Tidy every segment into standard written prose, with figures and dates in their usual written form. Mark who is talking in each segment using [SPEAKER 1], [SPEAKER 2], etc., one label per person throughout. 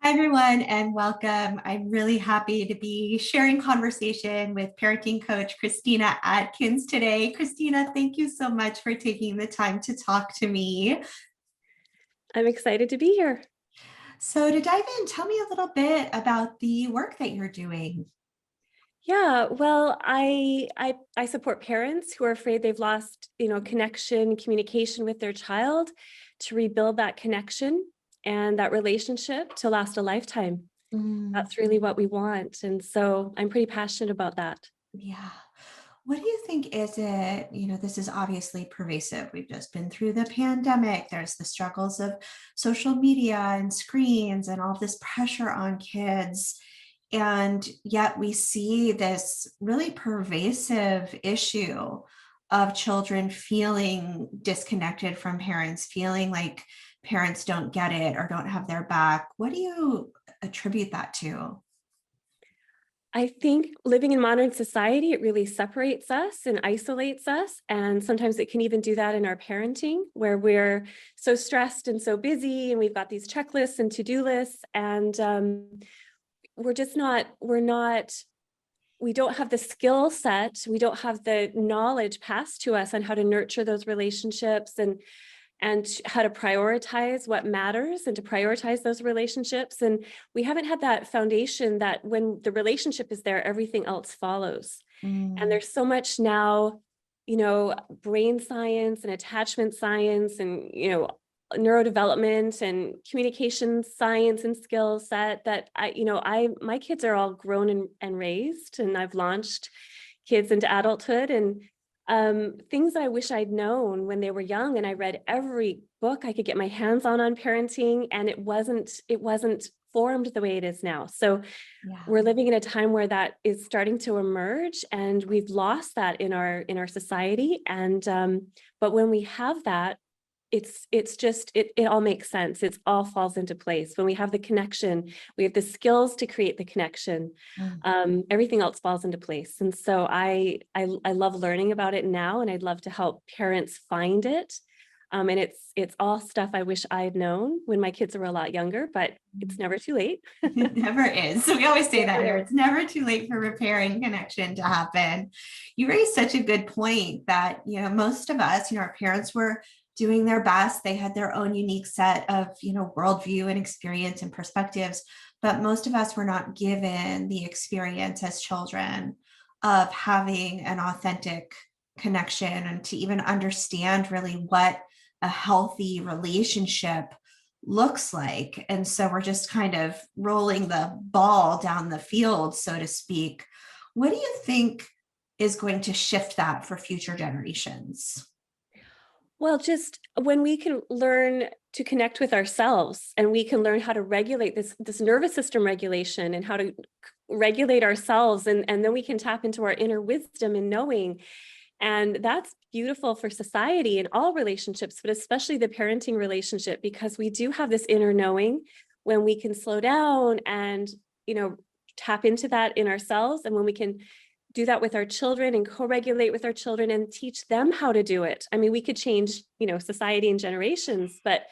[SPEAKER 1] Hi, everyone, and welcome. I'm really happy to be sharing conversation with parenting coach Kristina Atkins today. Kristina, thank you so much for taking the time to talk to me.
[SPEAKER 2] I'm excited to be here.
[SPEAKER 1] So, to dive in, tell me a little bit about the work that you're doing.
[SPEAKER 2] Yeah, well, I support parents who are afraid they've lost, connection, communication with their child, to rebuild that connection and that relationship to last a lifetime.
[SPEAKER 1] Mm,
[SPEAKER 2] That's really what we want. And so I'm pretty passionate about that.
[SPEAKER 1] yeah. What do you think is it? This is obviously pervasive. We've just been through the pandemic. There's the struggles of social media and screens and all this pressure on kids. And yet we see this really pervasive issue of children feeling disconnected from parents, feeling like parents don't get it or don't have their back. What do you attribute that to?
[SPEAKER 2] I think living in modern society, it really separates us and isolates us. And sometimes it can even do that in our parenting, where we're so stressed and so busy, and we've got these checklists and to-do lists, and we don't have the skill set, we don't have the knowledge passed to us on how to nurture those relationships and how to prioritize what matters and to prioritize those relationships. And we haven't had that foundation that when the relationship is there, everything else follows. And
[SPEAKER 1] Mm,
[SPEAKER 2] there's so much now, brain science and attachment science and, neurodevelopment and communication science and skill set that my kids are all grown and raised, and I've launched kids into adulthood, and things that I wish I'd known when they were young. And I read every book I could get my hands on parenting, and it wasn't formed the way it is now. So
[SPEAKER 1] yeah.
[SPEAKER 2] we're living in a time where that is starting to emerge, and we've lost that in our society. And but when we have that, it's just it all makes sense. It all falls into place when we have the connection. We have the skills to create the connection.
[SPEAKER 1] Mm.
[SPEAKER 2] Everything else falls into place. And so I love learning about it now, and I'd love to help parents find it. And it's all stuff I wish I'd known when my kids were a lot younger, but it's never too late.
[SPEAKER 1] It never is. So we always say that
[SPEAKER 2] Never
[SPEAKER 1] here.
[SPEAKER 2] is.
[SPEAKER 1] It's never too late for repairing connection to happen. You raised such a good point that, most of us, our parents were doing their best. They had their own unique set of, worldview and experience and perspectives. But most of us were not given the experience as children of having an authentic connection and to even understand really what a healthy relationship looks like. And so we're just kind of rolling the ball down the field, so to speak. What do you think is going to shift that for future generations?
[SPEAKER 2] Well, just when we can learn to connect with ourselves, and we can learn how to regulate this nervous system regulation, and how to regulate ourselves, and then we can tap into our inner wisdom and knowing. And that's beautiful for society and all relationships, but especially the parenting relationship, because we do have this inner knowing when we can slow down and, you know, tap into that in ourselves. And when we can do that with our children and co-regulate with our children and teach them how to do it. I mean, we could change, society and generations, but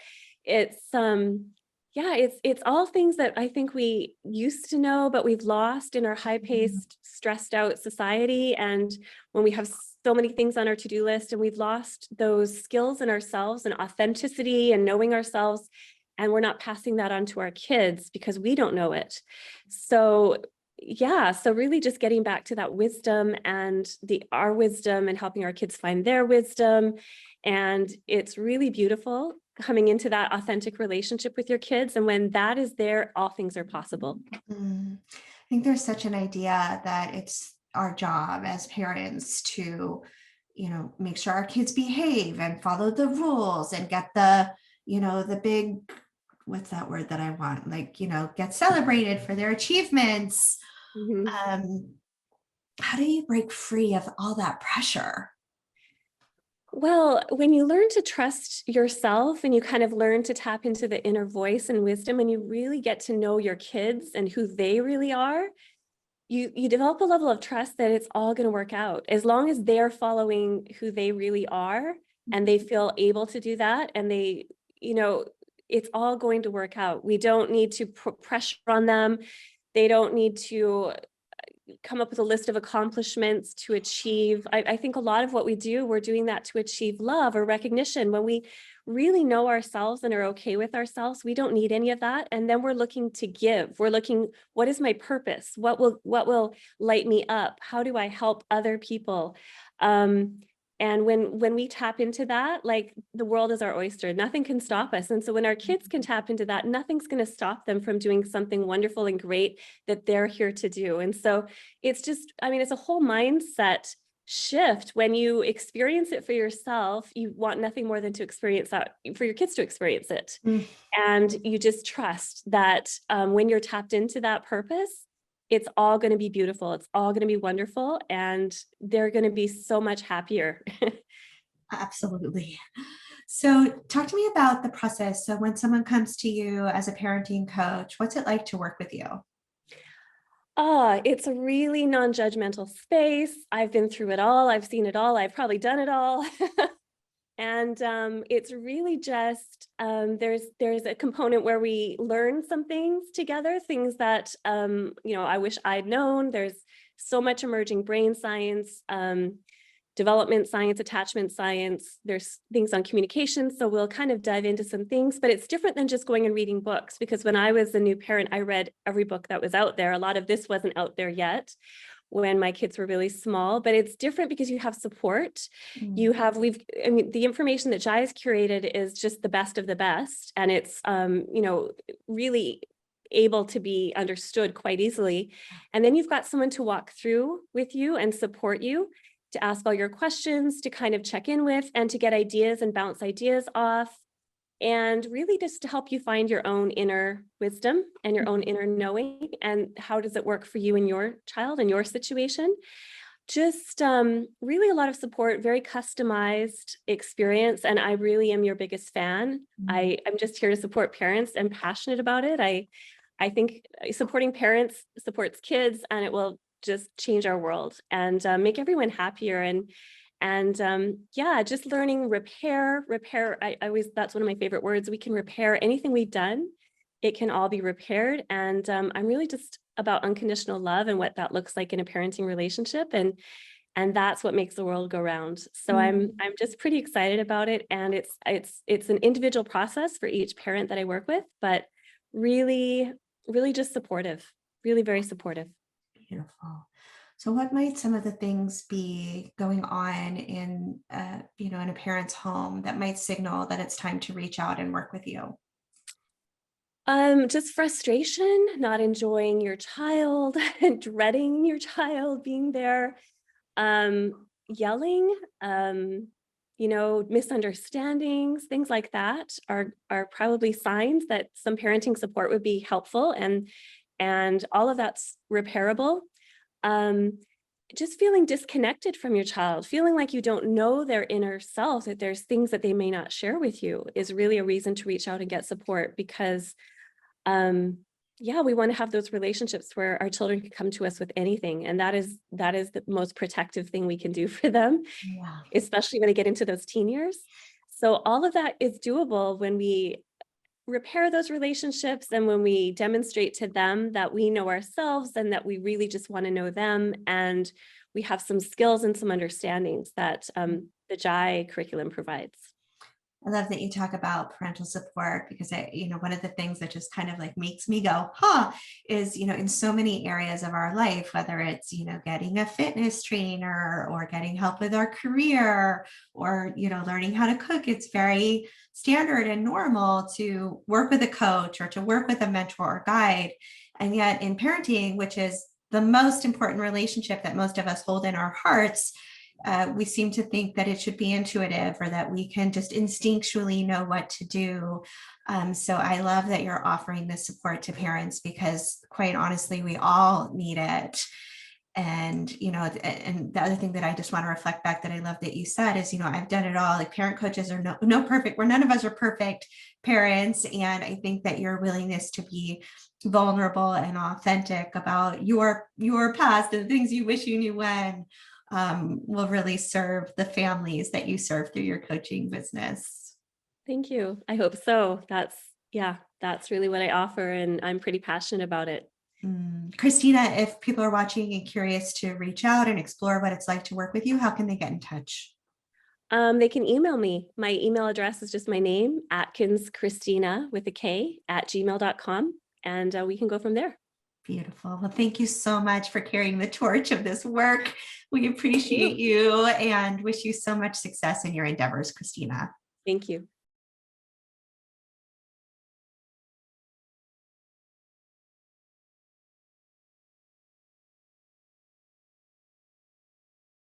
[SPEAKER 2] it's, yeah, it's all things that I think we used to know, but we've lost in our high-paced, stressed out society. And when we have so many things on our to-do list, and we've lost those skills in ourselves and authenticity and knowing ourselves, and we're not passing that on to our kids because we don't know it. So yeah, so really just getting back to that wisdom and our wisdom, and helping our kids find their wisdom. And it's really beautiful coming into that authentic relationship with your kids. And when that is there, all things are possible.
[SPEAKER 1] I think there's such an idea that it's our job as parents to, make sure our kids behave and follow the rules and get the big, what's that word that I want? Like, get celebrated for their achievements.
[SPEAKER 2] Mhm.
[SPEAKER 1] Um, how do you break free of all that pressure?
[SPEAKER 2] Well, when you learn to trust yourself, and you kind of learn to tap into the inner voice and wisdom, and you really get to know your kids and who they really are, you develop a level of trust that it's all going to work out as long as they're following who they really are, and they feel able to do that. And they, you know, it's all going to work out. We don't need to put pressure on them. They don't need to come up with a list of accomplishments to achieve. I think a lot of what we do, we're doing that to achieve love or recognition. When we really know ourselves and are okay with ourselves, we don't need any of that. And then we're looking to give. We're looking, what is my purpose? What will light me up? How do I help other people? And when we tap into that, like, the world is our oyster, nothing can stop us. And so when our kids can tap into that, nothing's going to stop them from doing something wonderful and great that they're here to do. And so it's just, I mean, it's a whole mindset shift. When you experience it for yourself, you want nothing more than to experience that for your kids to experience it.
[SPEAKER 1] Mm.
[SPEAKER 2] And you just trust that when you're tapped into that purpose, it's all going to be beautiful. It's all going to be wonderful. And they're going to be so much happier.
[SPEAKER 1] Absolutely. So talk to me about the process. So when someone comes to you as a parenting coach, what's it like to work with you?
[SPEAKER 2] It's a really non-judgmental space. I've been through it all. I've seen it all. I've probably done it all. And it's really just, there's a component where we learn some things together, things that, I wish I'd known. There's so much emerging brain science, development science, attachment science. There's things on communication. So we'll kind of dive into some things, but it's different than just going and reading books, because when I was a new parent, I read every book that was out there. A lot of this wasn't out there yet when my kids were really small, but it's different because you have support.
[SPEAKER 1] Mm.
[SPEAKER 2] The information that Jai has curated is just the best of the best. And it's, really able to be understood quite easily. And then you've got someone to walk through with you and support you, to ask all your questions, to kind of check in with, and to get ideas and bounce ideas off. And really just to help you find your own inner wisdom and your own inner knowing, and how does it work for you and your child and your situation. Just really a lot of support, very customized experience. And I really am your biggest fan. I'm just here to support parents. I'm passionate about it. I think supporting parents supports kids, and it will just change our world and make everyone happier. And just learning repair. I always, that's one of my favorite words. We can repair anything we've done. It can all be repaired. And I'm really just about unconditional love and what that looks like in a parenting relationship. And that's what makes the world go round. So I'm just pretty excited about it. And it's an individual process for each parent that I work with, but really, really just supportive, really very supportive.
[SPEAKER 1] Beautiful. So what might some of the things be going on in in a parent's home that might signal that it's time to reach out and work with you?
[SPEAKER 2] Just frustration, not enjoying your child, dreading your child being there, yelling, misunderstandings, things like that are probably signs that some parenting support would be helpful, and all of that's repairable. Just feeling disconnected from your child, feeling like you don't know their inner self, that there's things that they may not share with you, is really a reason to reach out and get support. Because we want to have those relationships where our children can come to us with anything, and that is the most protective thing we can do for them,
[SPEAKER 1] Yeah.
[SPEAKER 2] especially when they get into those teen years. So all of that is doable when we repair those relationships, and when we demonstrate to them that we know ourselves and that we really just want to know them, and we have some skills and some understandings that the Jai curriculum provides.
[SPEAKER 1] I love that you talk about parental support, because one of the things that just kind of like makes me go, huh, is, in so many areas of our life, whether it's, getting a fitness trainer or getting help with our career, or, learning how to cook, it's very standard and normal to work with a coach or to work with a mentor or guide. And yet in parenting, which is the most important relationship that most of us hold in our hearts, we seem to think that it should be intuitive, or that we can just instinctually know what to do. So I love that you're offering this support to parents, because quite honestly, we all need it. And, and the other thing that I just want to reflect back that I love that you said is, I've done it all. Like, parent coaches are no perfect, where none of us are perfect parents. And I think that your willingness to be vulnerable and authentic about your past and the things you wish you knew when, will really serve the families that you serve through your coaching business.
[SPEAKER 2] Thank you. I hope so. Yeah, that's really what I offer, and I'm pretty passionate about it.
[SPEAKER 1] Kristina, if people are watching and curious to reach out and explore what it's like to work with you, how can they get in touch?
[SPEAKER 2] They can email me. My email address is just my name, atkinskristina with a K @gmail.com, and we can go from there.
[SPEAKER 1] Beautiful. Well, thank you so much for carrying the torch of this work. We
[SPEAKER 2] Thank you.
[SPEAKER 1] appreciate you and wish you so much success in your endeavors, Kristina.
[SPEAKER 2] Thank you.